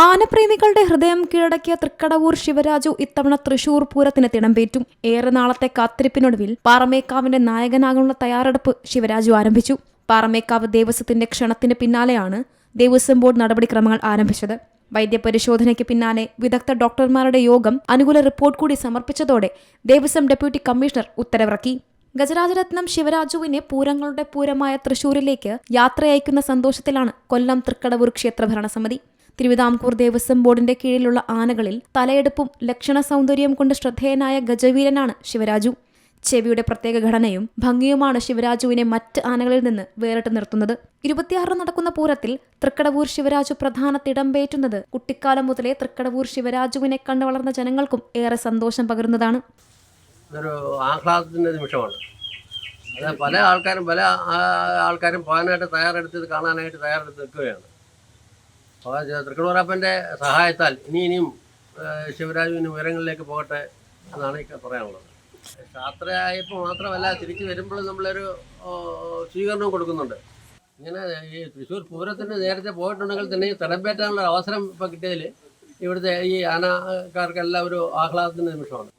ആനപ്രേമികളുടെ ഹൃദയം കീഴടക്കിയ തൃക്കടവൂർ ശിവരാജു ഇത്തവണ തൃശൂർ പൂരത്തിന് തിടമ്പേറ്റും. ഏറെ നാളത്തെ കാത്തിരിപ്പിനൊടുവിൽ പാറമേക്കാവിന്റെ നായകനാകാനുള്ള തയ്യാറെടുപ്പ് ശിവരാജു ആരംഭിച്ചു. പാറമേക്കാവ് ദേവസ്വത്തിന്റെ ക്ഷണത്തിന് പിന്നാലെയാണ് ദേവസ്വം ബോർഡ് നടപടിക്രമങ്ങൾ ആരംഭിച്ചത്. വൈദ്യപരിശോധനയ്ക്ക് പിന്നാലെ വിദഗ്ധ ഡോക്ടർമാരുടെ യോഗം അനുകൂല റിപ്പോർട്ട് കൂടി സമർപ്പിച്ചതോടെ ദേവസ്വം ഡെപ്യൂട്ടി കമ്മീഷണർ ഉത്തരവിറക്കി. ഗജരാജരത്നം ശിവരാജുവിനെ പൂരങ്ങളുടെ പൂരമായ തൃശൂരിലേക്ക് യാത്രയയക്കുന്ന സന്തോഷത്തിലാണ് കൊല്ലം തൃക്കടവൂർ ക്ഷേത്ര ഭരണസമിതി. തിരുവിതാംകൂർ ദേവസ്വം ബോർഡിന്റെ കീഴിലുള്ള ആനകളിൽ തലയെടുപ്പും ലക്ഷണ സൗന്ദര്യം കൊണ്ട് ശ്രദ്ധേയനായ ഗജവീരനാണ് ശിവരാജു. ചെവിയുടെ പ്രത്യേക ഘടനയും ഭംഗിയുമാണ് ശിവരാജുവിനെ മറ്റ് ആനകളിൽ നിന്ന് വേറിട്ട് നിർത്തുന്നത്. 26 നടക്കുന്ന പൂരത്തിൽ തൃക്കടവൂർ ശിവരാജു പ്രധാന തിടമ്പേറ്റുന്നത് കുട്ടിക്കാലം മുതലേ തൃക്കടവൂർ ശിവരാജുവിനെ കണ്ടു വളർന്ന ജനങ്ങൾക്കും ഏറെ സന്തോഷം പകരുന്നതാണ്. ഇതൊരു ആഹ്ലാദത്തിൻ്റെ നിമിഷമാണ്. അത് പല ആൾക്കാരും പോകാനായിട്ട് തയ്യാറെടുത്ത് കാണാനായിട്ട് തയ്യാറെടുത്ത് നിൽക്കുകയാണ്. അപ്പോൾ തൃക്കടവൂരപ്പൻ്റെ സഹായത്താൽ ഇനിയും ശിവരാജുവിന് ഉയരങ്ങളിലേക്ക് പോകട്ടെ എന്നാണ് എനിക്ക് പറയാനുള്ളത്. യാത്രയായപ്പോൾ മാത്രമല്ല, തിരിച്ച് വരുമ്പോൾ നമ്മളൊരു സ്വീകരണവും കൊടുക്കുന്നുണ്ട്. ഇങ്ങനെ ഈ തൃശ്ശൂർ പൂരത്തിന് നേരത്തെ പോയിട്ടുണ്ടെങ്കിൽ തന്നെ ഈ തിടമ്പേറ്റാനുള്ള അവസരം ഇപ്പോൾ കിട്ടിയതിൽ ഇവിടുത്തെ ഈ ആനക്കാർക്കെല്ലാം ഒരു ആഹ്ലാദത്തിൻ്റെ നിമിഷമാണ്.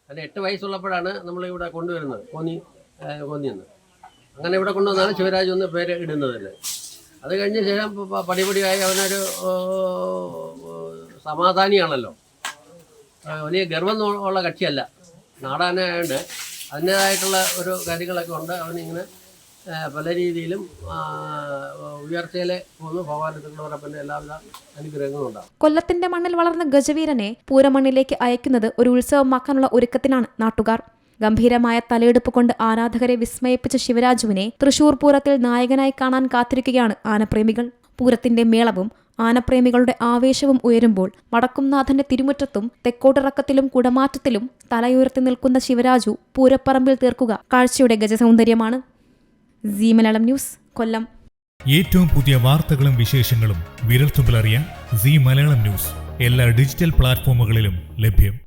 അതിന് 8 വയസ്സുള്ളപ്പോഴാണ് നമ്മളിവിടെ കൊണ്ടുവരുന്നത്, കോന്നിന്ന്. അങ്ങനെ ഇവിടെ കൊണ്ടുവന്നാണ് ശിവരാജു എന്ന് പേര് ഇടുന്നതല്ലേ. അത് കഴിഞ്ഞ ശേഷം പടിപടിയായി അവനൊരു സമാധാനിയാണല്ലോ. വലിയ ഗർവം ഉള്ള കക്ഷിയല്ല, നാടാനായതുകൊണ്ട് അതിൻ്റേതായിട്ടുള്ള ഒരു കാര്യങ്ങളൊക്കെ ഉണ്ട്. അവനിങ്ങനെ പല രീതിയിലും ഉയർച്ചയിലെ പോകുന്നു. ഭഗവാന്റെ എല്ലാവിധ അനുഗ്രഹങ്ങളും ഉണ്ടാകും. കൊല്ലത്തിന്റെ മണ്ണിൽ വളർന്ന ഗജവീരനെ പൂരമണ്ണിലേക്ക് അയക്കുന്നത് ഒരു ഉത്സവമാക്കാനുള്ള ഒരുക്കത്തിലാണ് നാട്ടുകാർ. ഗംഭീരമായ തലയെടുപ്പ് കൊണ്ട് ആരാധകരെ വിസ്മയിപ്പിച്ച ശിവരാജുവിനെ തൃശൂർ പൂരത്തിൽ നായകനായി കാണാൻ കാത്തിരിക്കുകയാണ് ആനപ്രേമികൾ. പൂരത്തിന്റെ മേളവും ആനപ്രേമികളുടെ ആവേശവും ഉയരുമ്പോൾ വടക്കുംനാഥന്റെ തിരുമുറ്റത്തും തെക്കോട്ടിറക്കത്തിലും കുടമാറ്റത്തിലും തലയുയർത്തി നിൽക്കുന്ന ശിവരാജു പൂരപ്പറമ്പിൽ തീർക്കുക കാഴ്ചയുടെ ഗജസൗന്ദര്യമാണ്. സീ മലയാളം ന്യൂസ്, കൊല്ലം. ഏറ്റവും പുതിയ വാർത്തകളും വിശേഷങ്ങളും വിരൽത്തുമ്പിലറിയാൻ സീ മലയാളം ന്യൂസ് എല്ലാ ഡിജിറ്റൽ പ്ലാറ്റ്ഫോമുകളിലും ലഭ്യം.